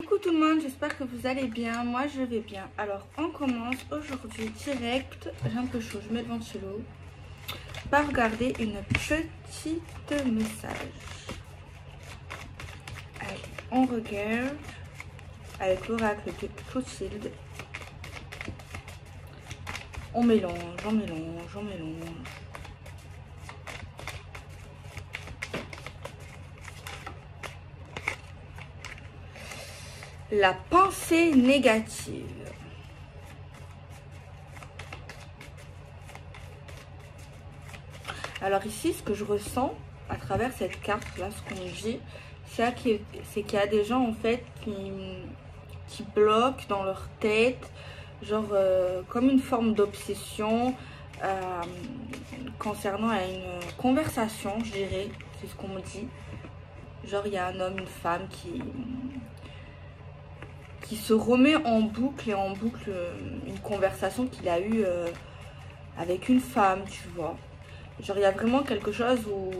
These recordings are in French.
Coucou tout le monde, j'espère que vous allez bien. Moi je vais bien. Alors on commence aujourd'hui direct. J'ai un peu chaud, je mets le ventilo. Par regarder une petite message. Allez, on regarde avec l'oracle de Clotilde. On mélange, on mélange, on mélange. La pensée négative. Alors ici, ce que je ressens à travers cette carte-là, ce qu'on dit, c'est qu'il y a des gens en fait qui bloquent dans leur tête, genre comme une forme d'obsession concernant une conversation, je dirais, c'est ce qu'on me dit. Genre il y a un homme, une femme qui se remet en boucle et en boucle une conversation qu'il a eue avec une femme, tu vois. Genre il y a vraiment quelque chose où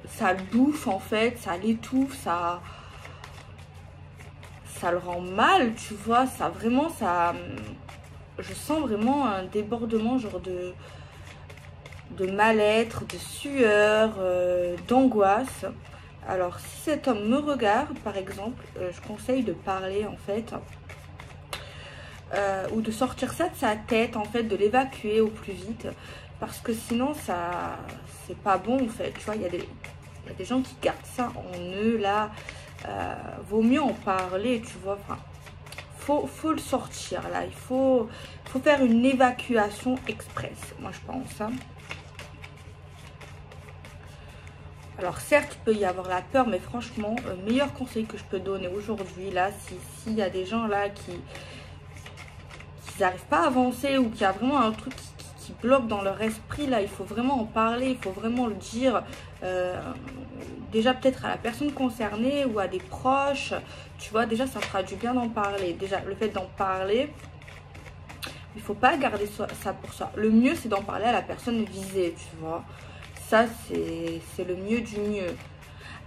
ça le bouffe en fait, ça l'étouffe, ça le rend mal, tu vois. Ça vraiment, ça, je sens vraiment un débordement genre de mal-être, de sueur, d'angoisse. Alors si cet homme me regarde par exemple, je conseille de parler en fait, ou de sortir ça de sa tête en fait, de l'évacuer au plus vite, parce que sinon ça c'est pas bon en fait, tu vois. Il y a des gens qui gardent ça en eux là. Vaut mieux en parler, tu vois. Enfin, faut le sortir là, il faut faire une évacuation express, moi je pense hein. Alors certes, il peut y avoir la peur, mais franchement, le meilleur conseil que je peux donner aujourd'hui, là, s'il y a des gens là qui n'arrivent pas à avancer, ou qu'il y a vraiment un truc qui bloque dans leur esprit, là, il faut vraiment en parler, il faut vraiment le dire, déjà peut-être à la personne concernée ou à des proches, tu vois. Déjà, ça fera du bien d'en parler. Déjà, le fait d'en parler, il faut pas garder ça pour soi. Le mieux, c'est d'en parler à la personne visée, tu vois. Ça, c'est le mieux du mieux.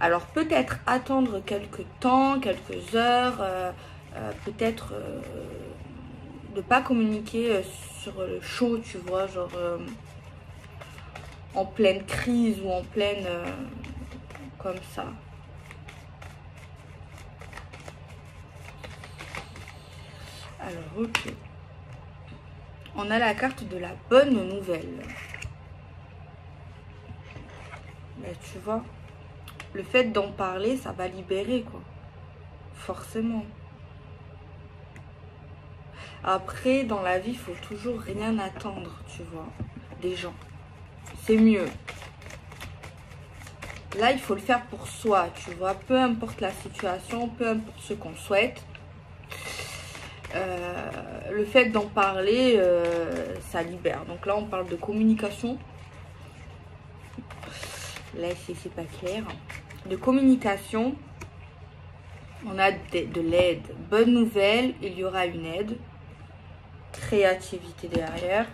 Alors, peut-être attendre quelques temps, quelques heures, peut-être de pas communiquer sur le chaud, tu vois, genre en pleine crise ou en pleine... comme ça. Alors, ok. On a la carte de la bonne nouvelle. Mais tu vois, le fait d'en parler, ça va libérer, quoi. Forcément. Après, dans la vie, il faut toujours rien attendre, tu vois, des gens. C'est mieux. Là, il faut le faire pour soi, tu vois. Peu importe la situation, peu importe ce qu'on souhaite. Le fait d'en parler, ça libère. Donc là, on parle de communication. Là, c'est pas clair. De communication, on a de l'aide. Bonne nouvelle, il y aura une aide. Créativité derrière.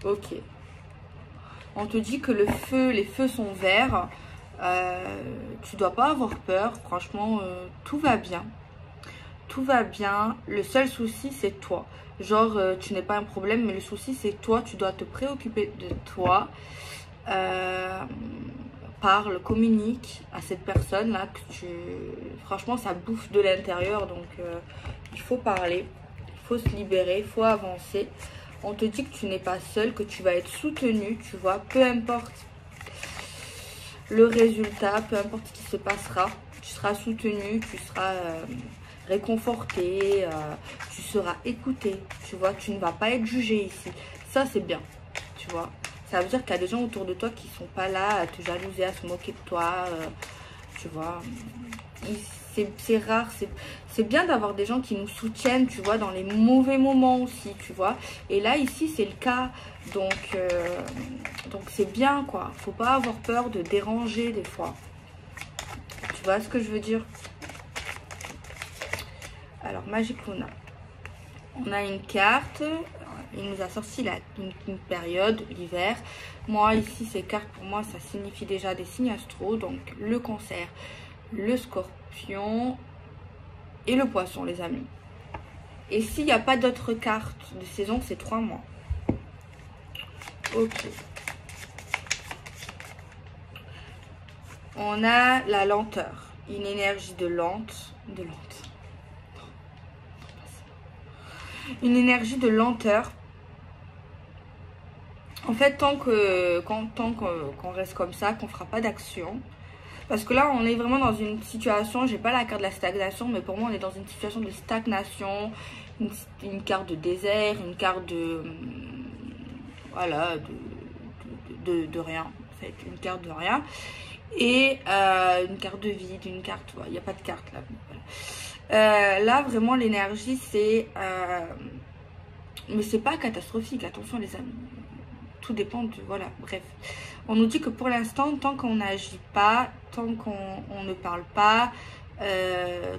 Ok. On te dit que les feux sont verts. Tu dois pas avoir peur. Franchement, tout va bien. Tout va bien. Le seul souci, c'est toi. Genre, tu n'es pas un problème, mais le souci, c'est toi. Tu dois te préoccuper de toi. Parle, communique à cette personne là que tu... Franchement, ça bouffe de l'intérieur. Donc, il faut parler. Il faut se libérer. Il faut avancer. On te dit que tu n'es pas seul, que tu vas être soutenu, tu vois. Peu importe le résultat, peu importe ce qui se passera, tu seras soutenu, tu seras réconforté, tu seras écouté, tu vois. Tu ne vas pas être jugé ici. Ça, c'est bien, tu vois. Ça veut dire qu'il y a des gens autour de toi qui ne sont pas là à te jalouser, à se moquer de toi, tu vois. C'est rare, c'est bien d'avoir des gens qui nous soutiennent, tu vois, dans les mauvais moments aussi, tu vois. Et là, ici, c'est le cas. Donc c'est bien, quoi. Faut pas avoir peur de déranger des fois. Tu vois ce que je veux dire? Alors, Magic Luna. On a une carte. Il nous a sorti une période, l'hiver. Moi, ici, ces cartes, pour moi, ça signifie déjà des signes astro. Donc, le cancer, le scorpion et le poisson, les amis. Et s'il n'y a pas d'autres cartes de saison, c'est 3 mois. Ok. On a la lenteur. Une énergie de lente. Une énergie de lenteur. En fait, tant qu'on reste comme ça, qu'on ne fera pas d'action. Parce que là, on est vraiment dans une situation, j'ai pas la carte de la stagnation, mais pour moi, on est dans une situation de stagnation, une carte de désert, une carte de... Voilà, de rien, en fait, une carte de rien. Et une carte de vide, une carte... Il n'y a pas de carte là. Voilà. Là, vraiment, l'énergie, c'est... mais c'est pas catastrophique, attention les amis. Tout dépend de... Voilà, bref. On nous dit que pour l'instant, tant qu'on n'agit pas, tant qu'on ne parle pas,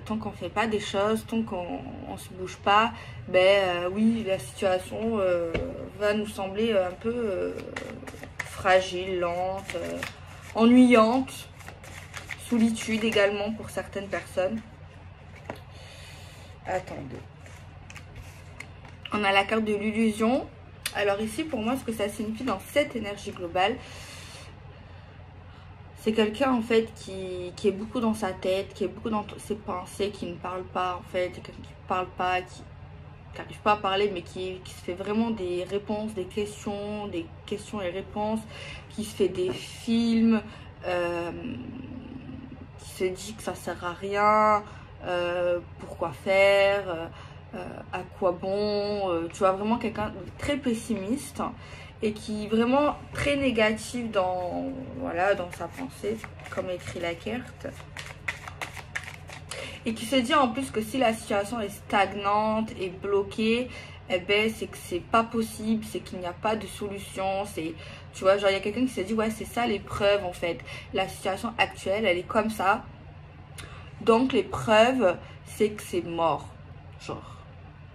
tant qu'on ne fait pas des choses, tant qu'on ne se bouge pas, oui, la situation va nous sembler un peu fragile, lente, ennuyante, solitude également pour certaines personnes. Attendez. On a la carte de l'illusion. Alors ici, pour moi, ce que ça signifie dans cette énergie globale, c'est quelqu'un en fait qui est beaucoup dans sa tête, qui est beaucoup dans ses pensées, qui ne parle pas en fait, quelqu'un qui ne parle pas, qui n'arrive pas à parler, mais qui se fait vraiment des réponses, des questions et réponses, qui se fait des films, qui se dit que ça sert à rien, pourquoi faire, à quoi bon, tu vois, vraiment quelqu'un de très pessimiste et qui est vraiment très négatif dans, voilà, dans sa pensée, comme écrit la carte. Et qui se dit en plus que si la situation est stagnante et bloquée, eh ben c'est que c'est pas possible, c'est qu'il n'y a pas de solution, c'est, tu vois, genre il y a quelqu'un qui se dit ouais c'est ça l'épreuve en fait, la situation actuelle elle est comme ça, donc l'épreuve c'est que c'est mort, genre.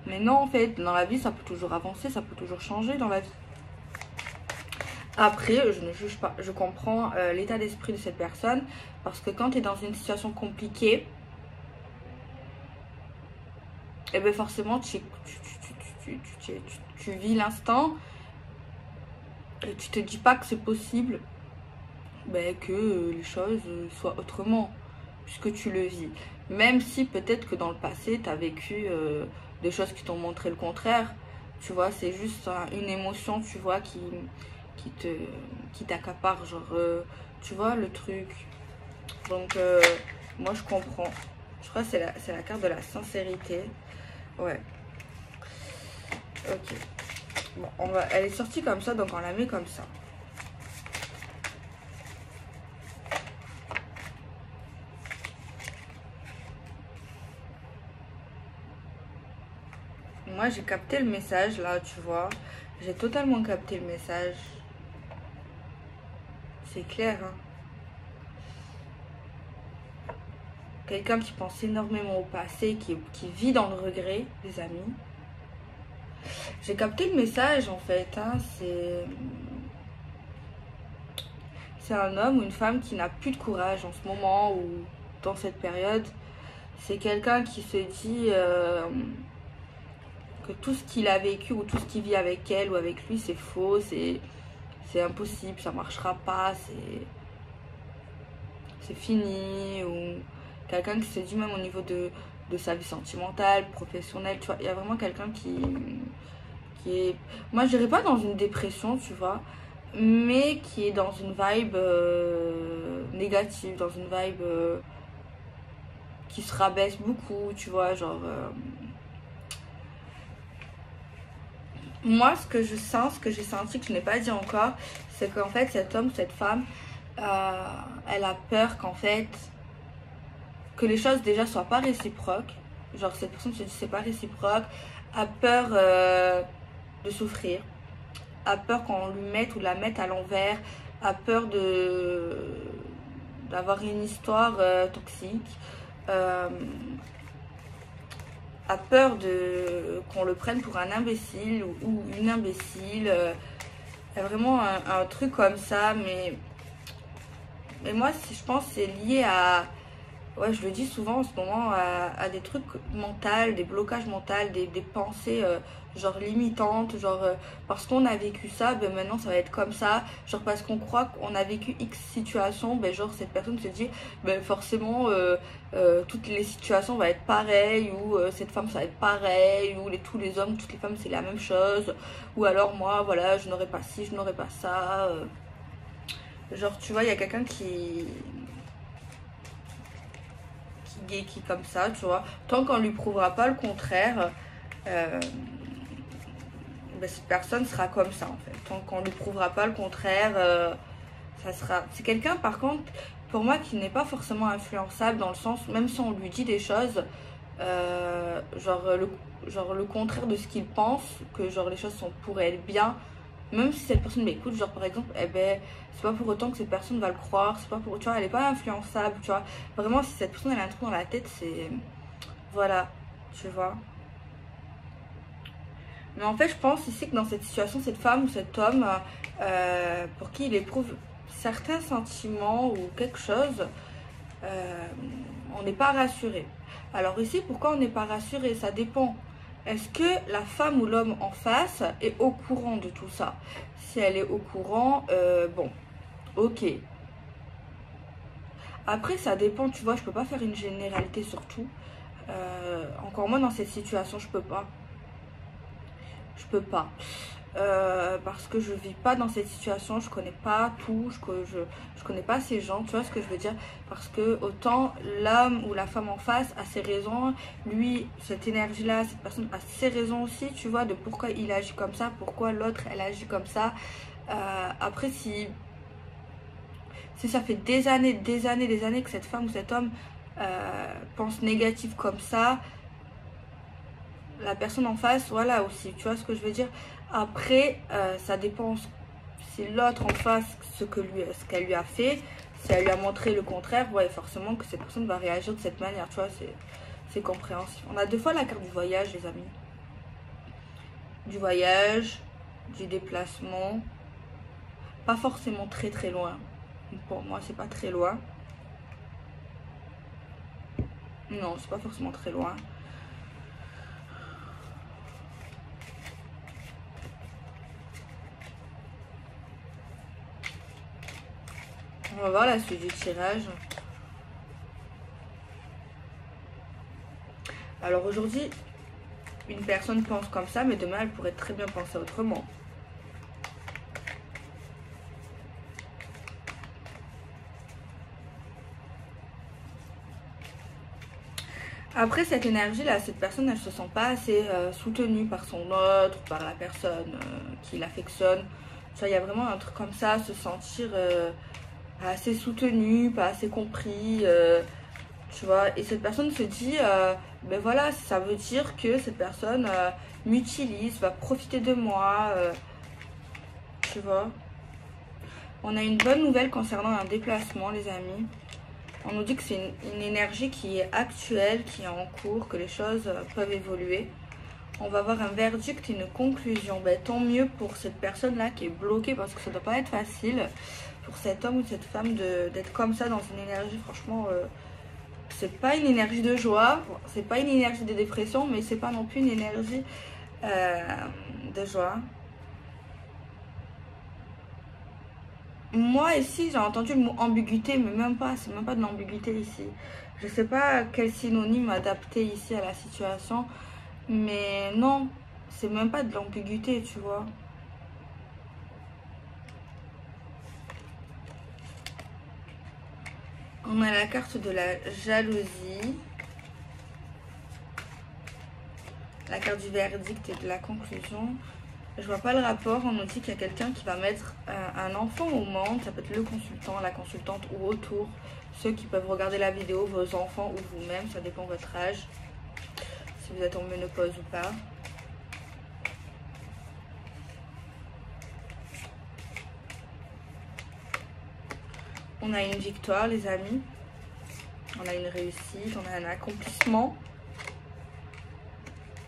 Mais non en fait, dans la vie ça peut toujours avancer, ça peut toujours changer dans la vie. Après, je ne juge pas, je comprends l'état d'esprit de cette personne, parce que quand tu es dans une situation compliquée, et bien forcément tu vis l'instant et tu te dis pas que c'est possible que les choses soient autrement, puisque tu le vis. Même si peut-être que dans le passé, tu as vécu des choses qui t'ont montré le contraire. Tu vois, c'est juste une émotion, tu vois, qui t'accapare, genre, tu vois, le truc. Donc, moi, je comprends. Je crois que c'est la carte de la sincérité. Ouais. Ok. Bon, elle est sortie comme ça, donc on la met comme ça. Moi, j'ai capté le message, là, tu vois. J'ai totalement capté le message. C'est clair, hein. Quelqu'un qui pense énormément au passé, qui vit dans le regret, les amis. J'ai capté le message, en fait, hein. C'est un homme ou une femme qui n'a plus de courage en ce moment ou dans cette période. C'est quelqu'un qui se dit que tout ce qu'il a vécu ou tout ce qu'il vit avec elle ou avec lui, c'est faux, c'est impossible, ça marchera pas, c'est fini. Ou quelqu'un qui se dit même au niveau de sa vie sentimentale, professionnelle, tu vois, il y a vraiment quelqu'un qui est, moi je dirais pas dans une dépression, tu vois, mais qui est dans une vibe négative, dans une vibe qui se rabaisse beaucoup, tu vois, genre moi ce que je sens, ce que j'ai senti, que je n'ai pas dit encore, c'est qu'en fait cet homme, cette femme, elle a peur qu'en fait que les choses déjà soient pas réciproques, genre cette personne se dit c'est pas réciproque, a peur de souffrir, a peur qu'on lui mette ou la mette à l'envers, a peur d'avoir une histoire toxique, a peur qu'on le prenne pour un imbécile ou une imbécile. Il y a vraiment un truc comme ça, mais moi je pense que c'est lié à ouais, je le dis souvent en ce moment, à des trucs mentaux, des blocages mentaux, des pensées genre limitantes, genre parce qu'on a vécu ça, ben maintenant ça va être comme ça, genre parce qu'on croit qu'on a vécu X situation, ben genre cette personne se dit, ben forcément toutes les situations vont être pareilles, ou cette femme ça va être pareil, ou tous les hommes, toutes les femmes c'est la même chose, ou alors moi voilà, je n'aurais pas ci, je n'aurais pas ça. Genre tu vois, il y a quelqu'un qui comme ça, tu vois. Tant qu'on lui prouvera pas le contraire, ben, cette personne sera comme ça en fait. Tant qu'on lui prouvera pas le contraire, ça sera. C'est quelqu'un par contre, pour moi, qui n'est pas forcément influençable dans le sens, même si on lui dit des choses, genre le contraire de ce qu'il pense, que genre les choses sont pour elle bien. Même si cette personne m'écoute, genre par exemple, eh ben, c'est pas pour autant que cette personne va le croire, c'est pas pour, tu vois, elle est pas influençable, tu vois. Vraiment, si cette personne elle a un truc dans la tête, c'est, voilà, tu vois. Mais en fait, je pense ici que dans cette situation, cette femme ou cet homme, pour qui il éprouve certains sentiments ou quelque chose, euh, on n'est pas rassuré. Alors ici, pourquoi on n'est pas rassuré? Ça dépend. Est-ce que la femme ou l'homme en face est au courant de tout ça? Si elle est au courant, bon, ok. Après, ça dépend, tu vois, je peux pas faire une généralité sur tout. Encore moins dans cette situation, je peux pas. Je peux pas. Parce que je vis pas dans cette situation, je connais pas tout, je connais pas ces gens, tu vois ce que je veux dire? Parce que autant l'homme ou la femme en face a ses raisons, lui, cette énergie-là, cette personne a ses raisons aussi, tu vois, de pourquoi il agit comme ça, pourquoi l'autre, elle agit comme ça. Après, si ça fait des années que cette femme ou cet homme pense négatif comme ça, la personne en face, voilà aussi, tu vois ce que je veux dire. Après, ça dépend si l'autre en face, ce qu'elle lui a fait, si elle lui a montré le contraire, ouais, forcément que cette personne va réagir de cette manière, tu vois, c'est compréhensible. On a deux fois la carte du voyage, les amis. Du voyage, du déplacement, pas forcément très très loin. Pour moi, c'est pas très loin. Non, c'est pas forcément très loin. On va voir la suite du tirage. Alors aujourd'hui, une personne pense comme ça, mais demain, elle pourrait très bien penser autrement. Après, cette énergie-là, cette personne, elle ne se sent pas assez soutenue par son autre, par la personne qui l'affectionne. Tu vois, il y a vraiment un truc comme ça, se sentir pas assez soutenu, pas assez compris. Tu vois, et cette personne se dit, ben voilà, ça veut dire que cette personne m'utilise, va profiter de moi. Tu vois. On a une bonne nouvelle concernant un déplacement, les amis. On nous dit que c'est une énergie qui est actuelle, qui est en cours, que les choses peuvent évoluer. On va avoir un verdict et une conclusion. Ben, tant mieux pour cette personne-là qui est bloquée, parce que ça ne doit pas être facile pour cet homme ou cette femme d'être comme ça dans une énergie. Franchement, c'est pas une énergie de joie, c'est pas une énergie de dépression, mais c'est pas non plus une énergie de joie. Moi ici j'ai entendu le mot ambiguïté, mais même pas, c'est même pas de l'ambiguïté ici. Je sais pas quel synonyme adapter ici à la situation, mais non, c'est même pas de l'ambiguïté, tu vois. On a la carte de la jalousie, la carte du verdict et de la conclusion. Je vois pas le rapport, on nous dit qu'il y a quelqu'un qui va mettre un enfant au monde, ça peut être le consultant, la consultante ou autour, ceux qui peuvent regarder la vidéo, vos enfants ou vous-même, ça dépend de votre âge, si vous êtes en ménopause ou pas. On a une victoire, les amis, on a une réussite, on a un accomplissement.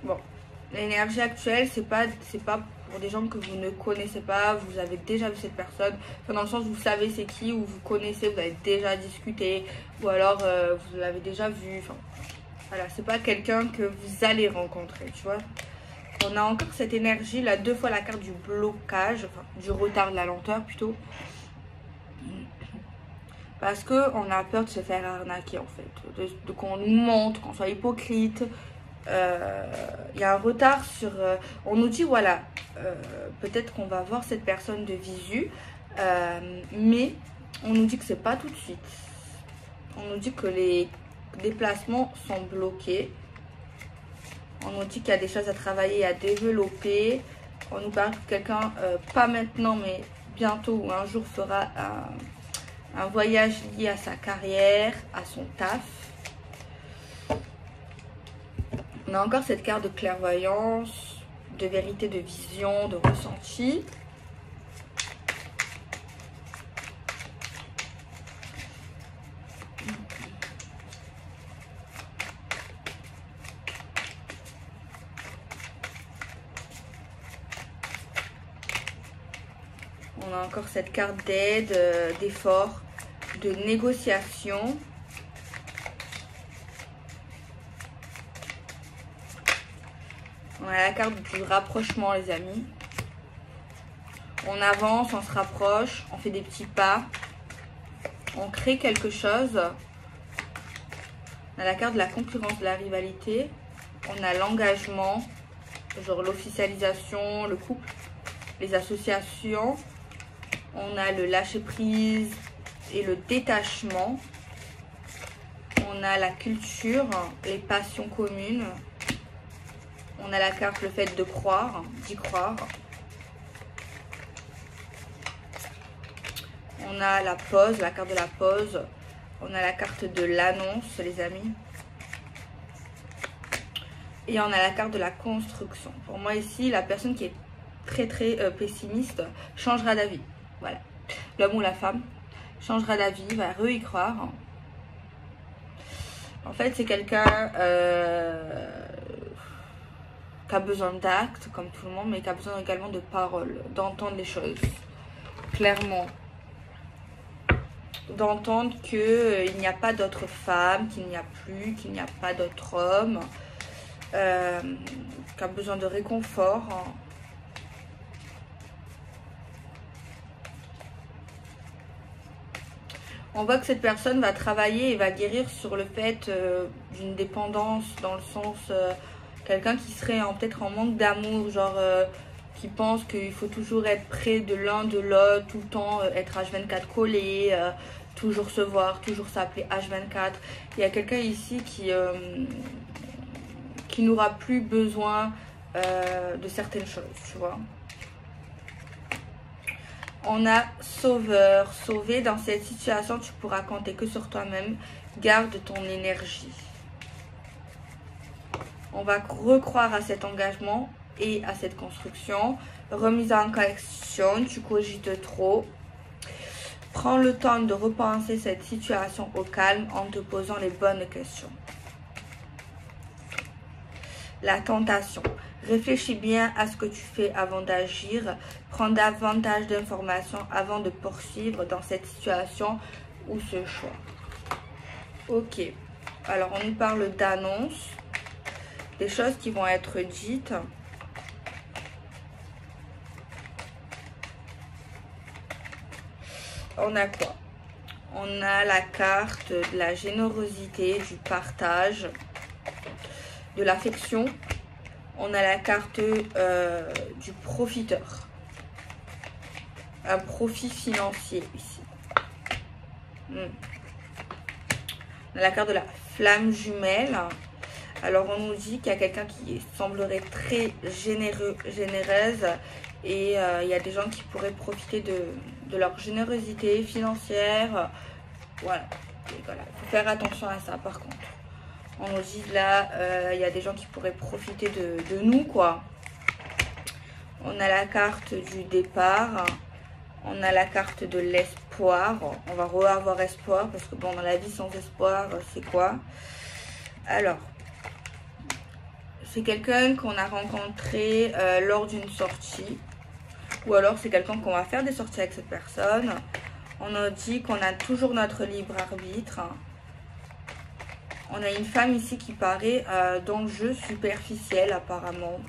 Bon, l'énergie actuelle, c'est pas pour des gens que vous ne connaissez pas, vous avez déjà vu cette personne, enfin, dans le sens où vous savez c'est qui, ou vous connaissez, vous avez déjà discuté, ou alors vous l'avez déjà vu. Enfin, voilà, c'est pas quelqu'un que vous allez rencontrer, tu vois. On a encore cette énergie là, 2 fois la carte du blocage, enfin du retard, de la lenteur plutôt. Parce qu'on a peur de se faire arnaquer en fait, de qu'on nous montre, qu'on soit hypocrite. Il y a un retard sur... on nous dit voilà, peut-être qu'on va voir cette personne de visu, mais on nous dit que c'est pas tout de suite. On nous dit que les déplacements sont bloqués. On nous dit qu'il y a des choses à travailler, à développer. On nous parle que quelqu'un, pas maintenant, mais bientôt ou un jour fera un voyage lié à sa carrière, à son taf. On a encore cette carte de clairvoyance, de vérité, de vision, de ressenti. On a encore cette carte d'aide, d'effort, de négociation. On a la carte du rapprochement, les amis. On avance, on se rapproche, on fait des petits pas. On crée quelque chose. On a la carte de la concurrence, de la rivalité. On a l'engagement, genre l'officialisation, le couple, les associations. On a le lâcher-prise et le détachement. On a la culture, les passions communes. On a la carte le fait de croire, d'y croire. On a la pause, la carte de la pause. On a la carte de l'annonce, les amis. Et on a la carte de la construction. Pour moi ici, la personne qui est très pessimiste changera d'avis. Voilà. L'homme ou la femme changera d'avis, va y croire. En fait, c'est quelqu'un qui a besoin d'actes, comme tout le monde, mais qui a besoin également de paroles, d'entendre les choses clairement. D'entendre qu'il n'y a pas d'autre femme, qu'il n'y a plus, qu'il n'y a pas d'autre homme, qui a besoin de réconfort. On voit que cette personne va travailler et va guérir sur le fait d'une dépendance, dans le sens quelqu'un qui serait peut-être en manque d'amour, genre qui pense qu'il faut toujours être près de l'un de l'autre, tout le temps être H24 collé, toujours se voir, toujours s'appeler H24. Il y a quelqu'un ici qui n'aura plus besoin de certaines choses, tu vois. On a sauveur, sauvé. Dans cette situation, tu pourras compter que sur toi-même. Garde ton énergie. On va recroire à cet engagement et à cette construction. Remise en question, tu cogites trop. Prends le temps de repenser cette situation au calme en te posant les bonnes questions. La tentation. Réfléchis bien à ce que tu fais avant d'agir. Prends davantage d'informations avant de poursuivre dans cette situation ou ce choix. Ok. Alors, on nous parle d'annonces. Des choses qui vont être dites. On a quoi? On a la carte de la générosité, du partage, de l'affection. On a la carte du profiteur. Un profit financier ici. On a la carte de la flamme jumelle. Alors on nous dit qu'il y a quelqu'un qui semblerait très généreuse. Et il y a des gens qui pourraient profiter de leur générosité financière. Voilà. Il faut faire attention à ça par contre. On nous dit là, il y a des gens qui pourraient profiter de nous, quoi. On a la carte du départ. On a la carte de l'espoir. On va avoir espoir parce que bon, dans la vie sans espoir, c'est quoi? Alors, c'est quelqu'un qu'on a rencontré lors d'une sortie. Ou alors c'est quelqu'un qu'on va faire des sorties avec cette personne. On nous dit qu'on a toujours notre libre arbitre. On a une femme ici qui paraît dans le jeu superficiel apparemment.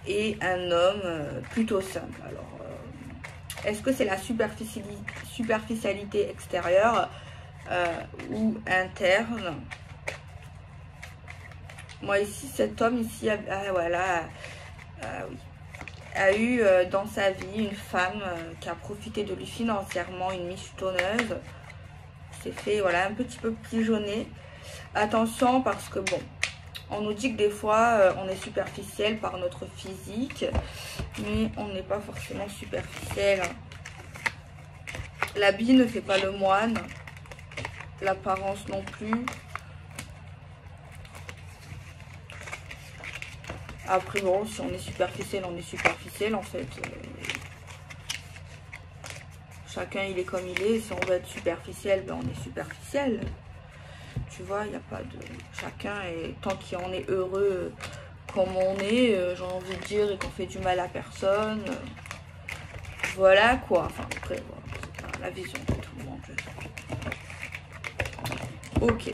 Et un homme plutôt simple. Alors, est-ce que c'est la superficialité extérieure ou interne? Moi ici, cet homme ici, voilà, oui, a eu dans sa vie une femme qui a profité de lui financièrement, une michetonneuse. S'est fait, voilà, un petit peu pigeonner. Attention parce que bon, on nous dit que des fois on est superficiel par notre physique, mais on n'est pas forcément superficiel. L'habit ne fait pas le moine, l'apparence non plus. Après bon, si on est superficiel, on est superficiel en fait. Chacun il est comme il est. Si on veut être superficiel, ben on est superficiel. Tu vois, il n'y a pas de... Chacun est... Tant qu'il en est heureux comme on est, j'ai envie de dire, et qu'on fait du mal à personne. Voilà quoi. Enfin après, voilà, c'est la vision de tout le monde. Ok.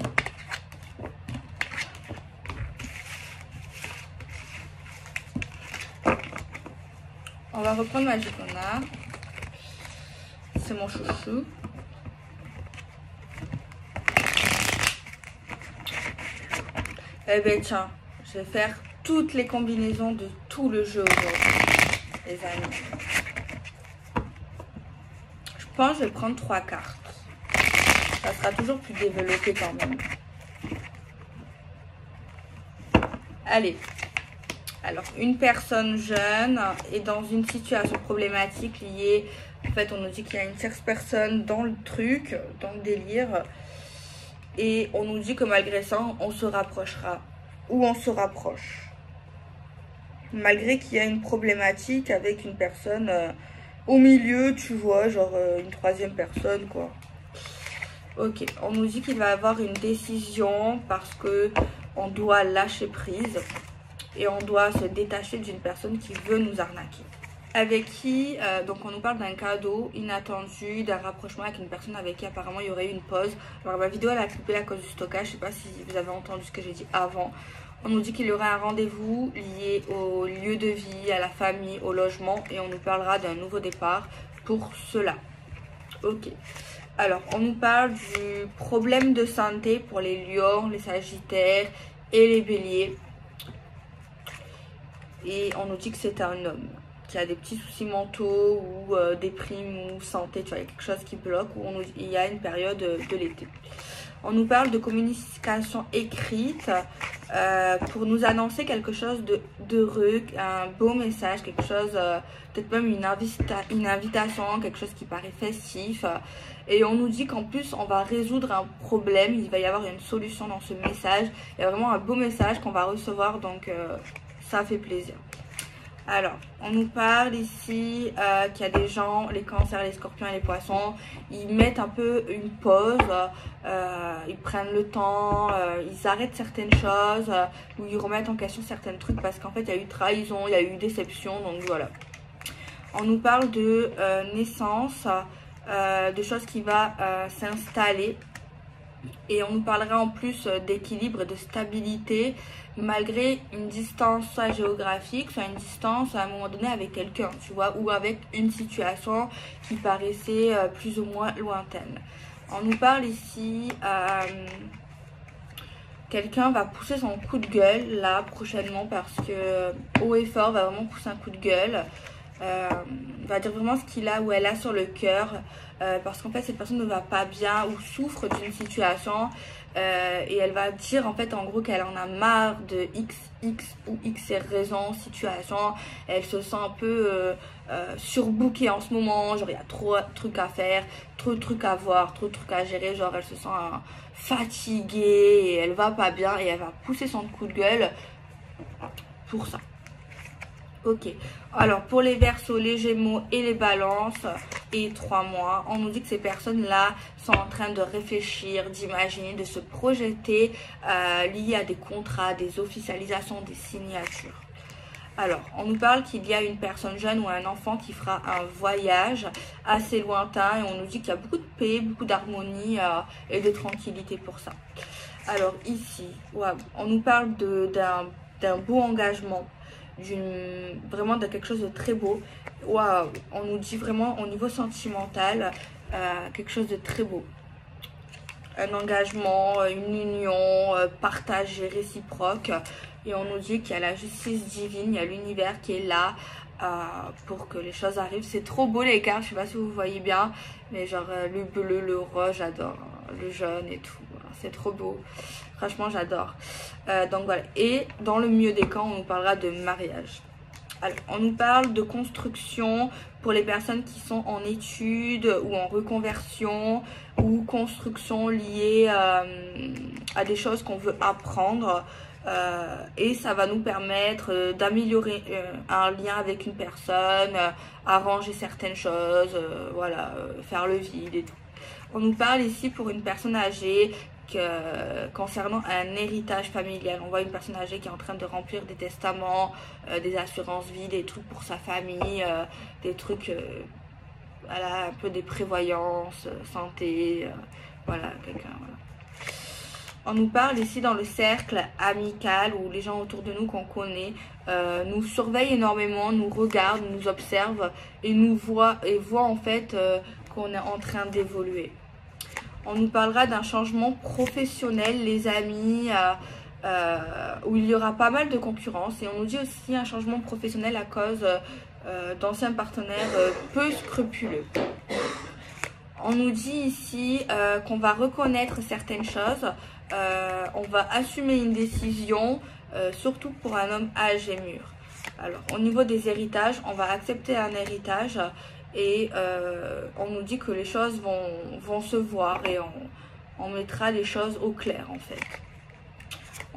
On va reprendre Magicona. C'est mon chouchou. Eh ben tiens, je vais faire toutes les combinaisons de tout le jeu aujourd'hui, les amis. Je pense que je vais prendre 3 cartes. Ça sera toujours plus développé quand même. Allez. Alors, une personne jeune est dans une situation problématique liée... En fait, on nous dit qu'il y a une tierce personne dans le truc, dans le délire. Et on nous dit que malgré ça, on se rapprochera. Ou on se rapproche. Malgré qu'il y a une problématique avec une personne au milieu, tu vois, genre une troisième personne, quoi. Ok, on nous dit qu'il va y avoir une décision parce que on doit lâcher prise. Et on doit se détacher d'une personne qui veut nous arnaquer. Avec qui, donc on nous parle d'un cadeau inattendu, d'un rapprochement avec une personne avec qui apparemment il y aurait eu une pause. Alors ma vidéo elle a coupé à cause du stockage, je sais pas si vous avez entendu ce que j'ai dit avant. On nous dit qu'il y aurait un rendez-vous lié au lieu de vie, à la famille, au logement et on nous parlera d'un nouveau départ pour cela. Ok. Alors on nous parle du problème de santé pour les lions, les sagittaires et les béliers. Et on nous dit que c'est un homme qui a des petits soucis mentaux ou déprime ou santé, tu vois, il y a quelque chose qui bloque ou il y a une période de l'été. On nous parle de communication écrite pour nous annoncer quelque chose d'heureux, un beau message, quelque chose, peut-être même une invitation, quelque chose qui paraît festif. Et on nous dit qu'en plus, on va résoudre un problème, il va y avoir une solution dans ce message. Il y a vraiment un beau message qu'on va recevoir, donc... ça fait plaisir. Alors, on nous parle ici qu'il y a des gens, les cancers, les scorpions et les poissons, ils mettent un peu une pause, ils prennent le temps, ils arrêtent certaines choses, ou ils remettent en question certains trucs parce qu'en fait, il y a eu trahison, il y a eu déception, donc voilà. On nous parle de naissance, de choses qui vont s'installer. Et on nous parlera en plus d'équilibre et de stabilité malgré une distance soit géographique, soit une distance à un moment donné avec quelqu'un, tu vois, ou avec une situation qui paraissait plus ou moins lointaine. On nous parle ici, quelqu'un va pousser son coup de gueule là prochainement parce que haut et fort va vraiment pousser un coup de gueule. Va dire vraiment ce qu'il a ou elle a sur le cœur parce qu'en fait cette personne ne va pas bien ou souffre d'une situation et elle va dire en fait en gros qu'elle en a marre de X ou X raison, situation. Elle se sent un peu surbookée en ce moment, genre il y a trop de trucs à faire, trop de trucs à voir, trop de trucs à gérer, genre elle se sent fatiguée et elle va pas bien et elle va pousser son coup de gueule pour ça. Ok, alors pour les Verseaux, les Gémeaux et les Balances et 3 mois, on nous dit que ces personnes-là sont en train de réfléchir, d'imaginer, de se projeter liées à des contrats, des officialisations, des signatures. Alors, on nous parle qu'il y a une personne jeune ou un enfant qui fera un voyage assez lointain et on nous dit qu'il y a beaucoup de paix, beaucoup d'harmonie et de tranquillité pour ça. Alors ici, ouais, on nous parle d'un beau engagement, vraiment de quelque chose de très beau. Waouh, on nous dit vraiment au niveau sentimental quelque chose de très beau. Un engagement, une union partagée, réciproque. Et on nous dit qu'il y a la justice divine, il y a l'univers qui est là pour que les choses arrivent. C'est trop beau les cartes, je sais pas si vous voyez bien, mais genre le bleu, le rose, j'adore, le jaune et tout. C'est trop beau, franchement j'adore. Donc voilà, et dans le mieux des cas, on nous parlera de mariage. Alors, on nous parle de construction pour les personnes qui sont en études ou en reconversion ou construction liée à des choses qu'on veut apprendre. Et ça va nous permettre d'améliorer un lien avec une personne, arranger certaines choses, voilà, faire le vide et tout. On nous parle ici pour une personne âgée concernant un héritage familial. On voit une personne âgée qui est en train de remplir des testaments, des assurances vie, des trucs pour sa famille, des trucs, voilà, un peu des prévoyances, santé, voilà, quelqu'un, voilà. On nous parle ici dans le cercle amical où les gens autour de nous qu'on connaît nous surveillent énormément, nous regardent, nous observent et nous voient en fait qu'on est en train d'évoluer. On nous parlera d'un changement professionnel, les amis, où il y aura pas mal de concurrence. Et on nous dit aussi un changement professionnel à cause d'anciens partenaires peu scrupuleux. On nous dit ici qu'on va reconnaître certaines choses, on va assumer une décision, surtout pour un homme âgé mûr. Alors, au niveau des héritages, on va accepter un héritage et on nous dit que les choses vont se voir et on mettra les choses au clair en fait.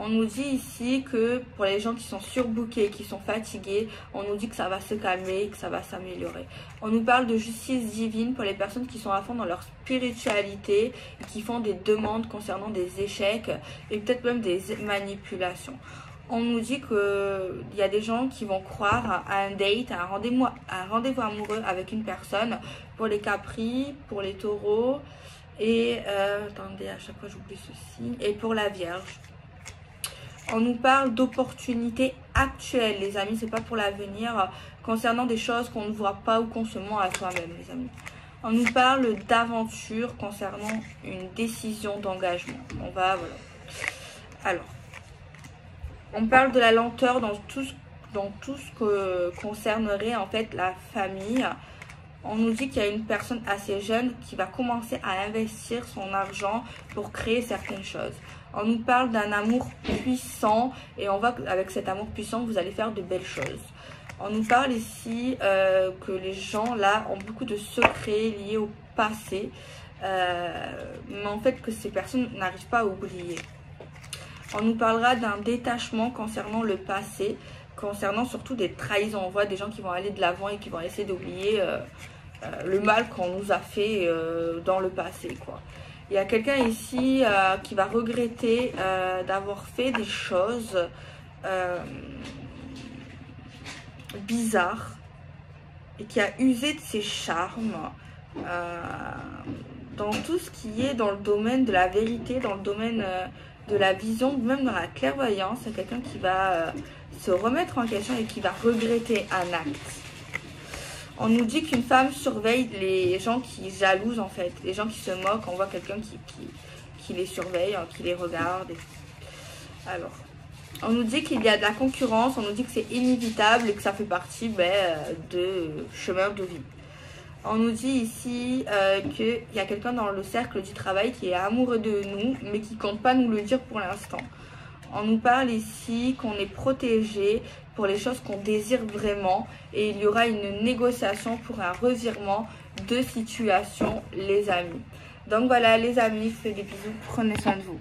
On nous dit ici que pour les gens qui sont surbookés, qui sont fatigués, on nous dit que ça va se calmer, que ça va s'améliorer. On nous parle de justice divine pour les personnes qui sont à fond dans leur spiritualité et qui font des demandes concernant des échecs et peut-être même des manipulations. On nous dit qu'il y a des gens qui vont croire à un date, à un rendez-vous amoureux avec une personne pour les capris, pour les taureaux et, attendez, à chaque fois j'oublie ceci, et pour la Vierge. On nous parle d'opportunités actuelles, les amis, c'est pas pour l'avenir, concernant des choses qu'on ne voit pas ou qu'on se ment à soi-même, les amis. On nous parle d'aventure concernant une décision d'engagement. Voilà. Alors, on parle de la lenteur dans tout ce que concernerait en fait la famille. On nous dit qu'il y a une personne assez jeune qui va commencer à investir son argent pour créer certaines choses. On nous parle d'un amour puissant et on voit qu'avec cet amour puissant, vous allez faire de belles choses. On nous parle ici que les gens là ont beaucoup de secrets liés au passé, mais en fait que ces personnes n'arrivent pas à oublier. On nous parlera d'un détachement concernant le passé, concernant surtout des trahisons. On voit des gens qui vont aller de l'avant et qui vont essayer d'oublier le mal qu'on nous a fait dans le passé, quoi. Il y a quelqu'un ici qui va regretter d'avoir fait des choses bizarres et qui a usé de ses charmes dans tout ce qui est dans le domaine de la vérité, dans le domaine de la vision, même dans la clairvoyance. C'est quelqu'un qui va se remettre en question et qui va regretter un acte. On nous dit qu'une femme surveille les gens qui jalousent en fait, les gens qui se moquent. On voit quelqu'un qui les surveille, qui les regarde. Alors, on nous dit qu'il y a de la concurrence, on nous dit que c'est inévitable et que ça fait partie de chemin de vie. On nous dit ici qu'il y a quelqu'un dans le cercle du travail qui est amoureux de nous, mais qui ne compte pas nous le dire pour l'instant. On nous parle ici qu'on est protégé pour les choses qu'on désire vraiment et il y aura une négociation pour un revirement de situation, les amis. Donc voilà les amis, je vous fais des bisous, prenez soin de vous.